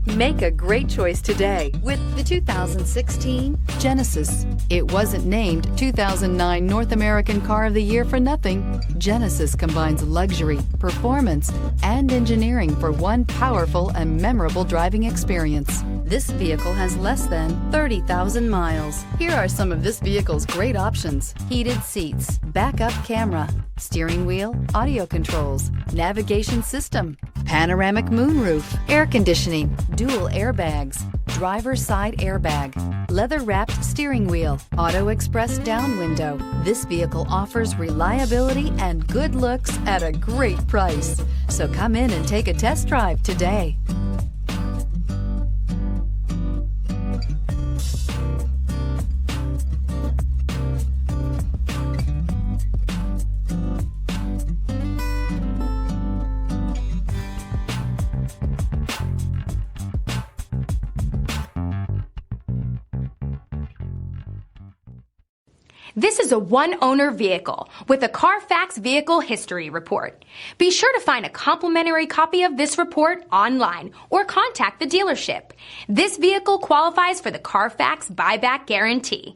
Make a great choice today with the 2016 Genesis. It wasn't named 2009 North American Car of the Year for nothing. Genesis combines luxury, performance, and engineering for one powerful and memorable driving experience. This vehicle has less than 30,000 miles. Here are some of this vehicle's great options: heated seats, backup camera, steering wheel audio controls, navigation system, panoramic moonroof, air conditioning, dual airbags, driver's side airbag, leather-wrapped steering wheel, auto express down window. This vehicle offers reliability and good looks at a great price. So come in and take a test drive today. This is a one-owner vehicle with a Carfax Vehicle History Report. Be sure to find a complimentary copy of this report online or contact the dealership. This vehicle qualifies for the Carfax Buyback Guarantee.